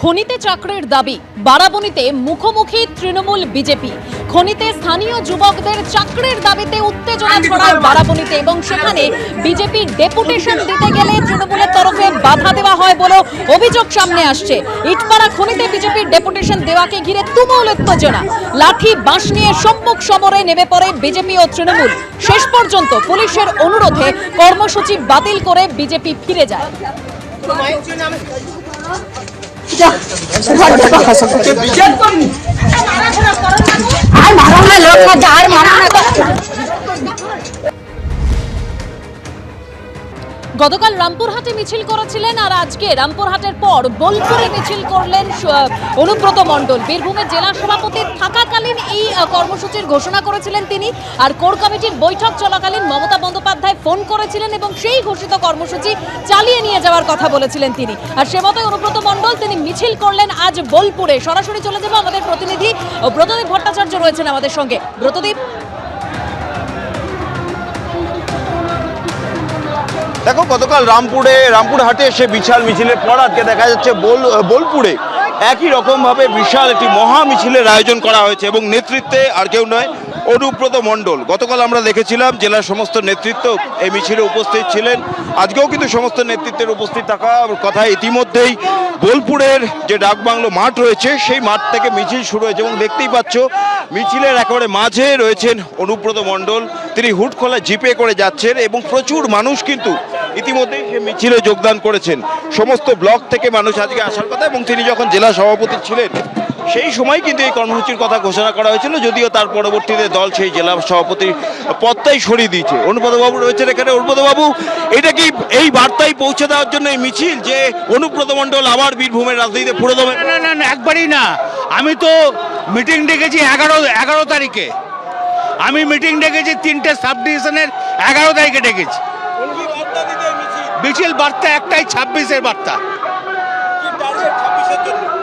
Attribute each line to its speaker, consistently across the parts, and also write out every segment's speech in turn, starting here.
Speaker 1: খনিতে চাকরির দাবি বারাবণীতে মুখোমুখি তৃণমূল বিজেপি। খনিতে স্থানীয় যুবকদের চাকরির দাবিতে উত্তেজনা ছড়ায় বারাবণীতে এবং সেখানে বিজেপি ডেপুটেশন দিতে গেলে তৃণমূলের তরফে বাধা দেওয়া হয় বলে অভিযোগ সামনে আসছে। ইটপাড়া খনিতে বিজেপির ডেপুটেশন দেওয়াকে ঘিরে তুমুল উত্তেজনা, লাঠি বাঁশ নিয়ে সম্মুখ সমরে নেমে পড়ে বিজেপি ও তৃণমূল। শেষ পর্যন্ত পুলিশের অনুরোধে কর্মসূচি বাতিল করে বিজেপি ফিরে যায়। গতকাল রামপুরহাটে মিছিল করেছিলেন আর আজকে রামপুরহাটের পর বোলপুরে মিছিল করলেন অনুব্রত মণ্ডল। বীরভূমের জেলা সভাপতি থাকাকালীন এই কর্মসূচির ঘোষণা করেছিলেন তিনি, আর কোর কমিটির বৈঠক চলাকালীন মমতা বন্দ্যোপাধ্যায় ফোন করেছিলেন এবং সেই ঘোষিত কর্মসূচি চালিয়ে নিয়ে যাওয়ার কথা বলেছিলেন তিনি। আর সে মতোই অনুব্রত মণ্ডল তিনি মিছিল করলেন আজ বোলপুরে। সরাসরি চলে যাবো, আমাদের প্রতিনিধি ব্রতদীপ ভট্টাচার্য রয়েছেন আমাদের সঙ্গে। ব্রতদীপ,
Speaker 2: দেখো, গতকাল রামপুরহাটে সে বিশাল মিছিলের পর আজকে দেখা যাচ্ছে বোলপুরে একই রকমভাবে বিশাল একটি মহা মিছিলের আয়োজন করা হয়েছে এবং নেতৃত্বে আর কেউ নয়, অনুব্রত মণ্ডল। গতকাল আমরা দেখেছিলাম জেলার সমস্ত নেতৃত্ব এই মিছিলে উপস্থিত ছিলেন, আজকেও কিন্তু সমস্ত নেতৃত্বের উপস্থিত থাকার কথা। ইতিমধ্যেই বোলপুরের যে ডাকবাংলো মাঠ রয়েছে সেই মাঠ থেকে মিছিল শুরু হয়েছে এবং দেখতেই পাচ্ছ মিছিলের একেবারে মাঝে রয়েছেন অনুব্রত মণ্ডল। তিনি হুডখোলা জিপে করে যাচ্ছেন এবং প্রচুর মানুষ কিন্তু ইতিমধ্যেই সে মিছিলে যোগদান করেছেন। সমস্ত ব্লক থেকে মানুষ আজকে আসার কথা এবং তিনি যখন জেলা সভাপতি ছিলেন সেই সময় কিন্তু এই কর্মসূচির কথা ঘোষণা করা হয়েছিল, যদিও তার পরবর্তীতে দল সেই জেলা সভাপতির পদটাই সরিয়ে দিয়েছে। অনুব্রতবাবু রয়েছেন এখানে। অনুব্রতবাবু, এটা কি এই বার্তাই পৌঁছে দেওয়ার জন্য এই মিছিল যে অনুব্রত মণ্ডল আবার বীরভূমের রাজনীতিতে পুরো দমে?
Speaker 3: না না না, একবারই না। আমি তো মিটিং ডেকেছি 11 তারিখে। আমি মিটিং ডেকেছি 3টে সাব ডিভিশনের 11 তারিখে ডেকেছি। মিছিল বার্তা একটাই, 26-এর বার্তা।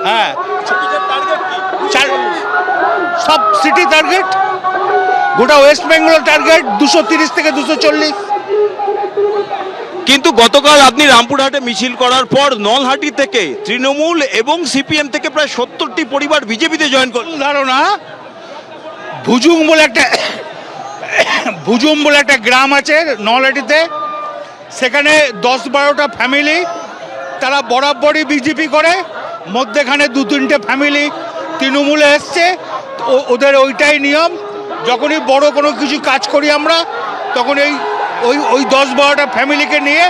Speaker 3: হ্যাঁ, সব সিটি টার্গেট, গোটা ওয়েস্ট বেঙ্গল টার্গেট 230 থেকে 240।
Speaker 2: কিন্তু গতকাল আপনি রামপুরহাটে মিছিল করার পর নলহাটি থেকে তৃণমূল এবং সিপিএম থেকে প্রায় 70টি পরিবার বিজেপিতে জয়েন করল।
Speaker 3: ধারণা ভুজুং বলে একটা গ্রাম আছে নলহাটিতে, সেখানে 10-12টা ফ্যামিলি তারা বরাবরই বিজেপি করে, মধ্যেখানে 2-3টে ফ্যামিলি তৃণমূলে এসছে। ওদের ওইটাই নিয়ম, যখনই বড় কোনো কিছু কাজ করি আমরা তখন ওই 10-12টা ফ্যামিলিকে নিয়ে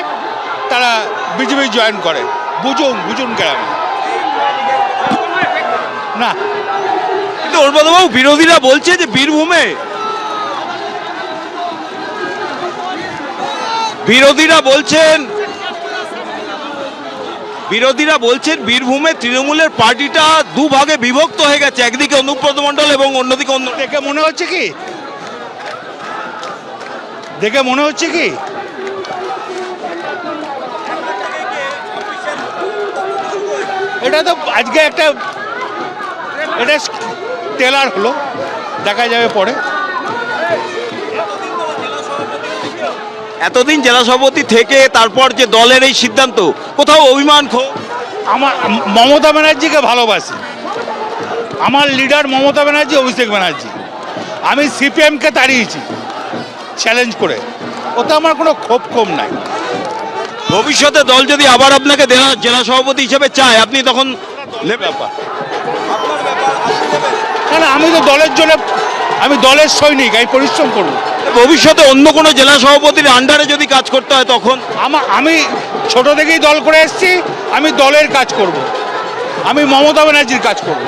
Speaker 3: তারা বিজেপি জয়েন করে ভুজুং গ্রামে। না,
Speaker 2: কিন্তু অনুব্রতবাবু, বিরোধীরা বলছে যে বিরোধীরা বলছেন বীরভূমে তৃণমূলের পার্টিটা দুভাগে বিভক্ত হয়ে গেছে, একদিকে অনুব্রত মণ্ডল এবং অন্যদিকে
Speaker 3: দেখে মনে হচ্ছে কি এটা তো আজকে এটা টেলার হলো, দেখা যাবে পরে।
Speaker 2: এতদিন জেলা সভাপতি থেকে তারপর যে দলের এই সিদ্ধান্ত, কোথাও অভিমান
Speaker 3: আমার মমতা ব্যানার্জিকে ভালোবাসি, আমার লিডার মমতা ব্যানার্জি, অভিষেক ব্যানার্জি। আমি সিপিএমকে তাড়িয়েছি চ্যালেঞ্জ করে, ওতে আমার কোনো ক্ষোভ কম নাই।
Speaker 2: ভবিষ্যতে দল যদি আবার আপনাকে জেলা সভাপতি হিসেবে চায়, আপনি তখন ব্যাপার
Speaker 3: না, আমি তো দলের জন্য, আমি দলের সৈনিক, আমি পরিশ্রম করব।
Speaker 2: ভবিষ্যতে অন্য কোনো জেলা সভাপতির আন্ডারে যদি কাজ করতে হয় তখন?
Speaker 3: আমি ছোট থেকেই দল করে এসেছি, আমি দলের কাজ করব, আমি মমতা ব্যানার্জির কাজ করব।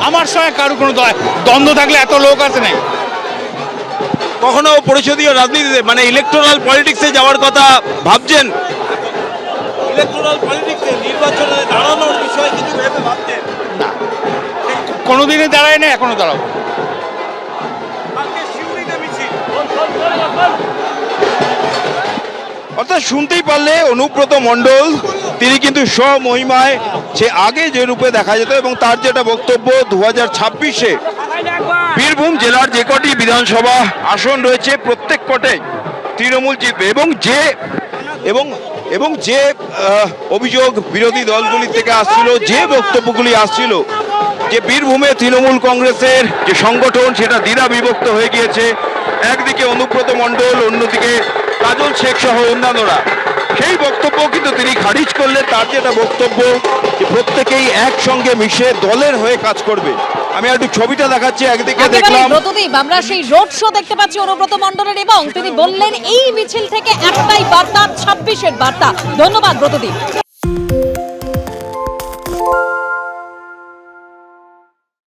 Speaker 3: আমার সঙ্গে কারো কোনো দ্বন্দ্ব থাকলে এত লোক আছে নাই।
Speaker 2: কখনো পরিষদীয় রাজনীতিতে মানে ইলেকটোরাল পলিটিক্সে যাওয়ার কথা ভাবছেন? ইলেকটোরাল পলিটিক্সে নির্বাচনে দাঁড়ানোর বিষয়ে কিছু ভেবে ভাবছেন?
Speaker 3: না, কোনোদিনই দাঁড়ায় না, এখনো দাঁড়াবো।
Speaker 2: অর্থাৎ শুনতেই পারলে অনুব্রত মণ্ডল তিনি কিন্তু স্বমহিমায় সে আগে যে রূপে দেখা যেত এবং তার যেটা বক্তব্য 2026-এ বীরভূম জেলার যে কটি বিধানসভা আসন রয়েছে প্রত্যেক কটাই তৃণমূল জিতবে এবং এবং যে অভিযোগ বিরোধী দলগুলি থেকে আসছিল, যে বক্তব্যগুলি আসছিল, যে বীরভূমে তৃণমূল কংগ্রেসের যে সংগঠন সেটা দ্বিধা বিভক্ত হয়ে গিয়েছে, একদিকে অনুব্রত মণ্ডল, অন্যদিকে কাজল শেখ সহ অন্যান্যরা, সেই বক্তব্য কিন্তু তিনি খারিজ করলেন। তার যেটা বক্তব্য যে প্রত্যেকেই একসঙ্গে মিশে দলের হয়ে কাজ করবে। আমি একটু ছবিটা দেখাচ্ছি, একদিকে দেখলাম
Speaker 1: ব্রতদীপ, আমরা সেই রোড শো দেখতে পাচ্ছি অনুব্রত মণ্ডলের, এবং তিনি বললেন এই মিছিল থেকে একটাই বার্তা, 26-এর বার্তা। ধন্যবাদ ব্রতদীপ।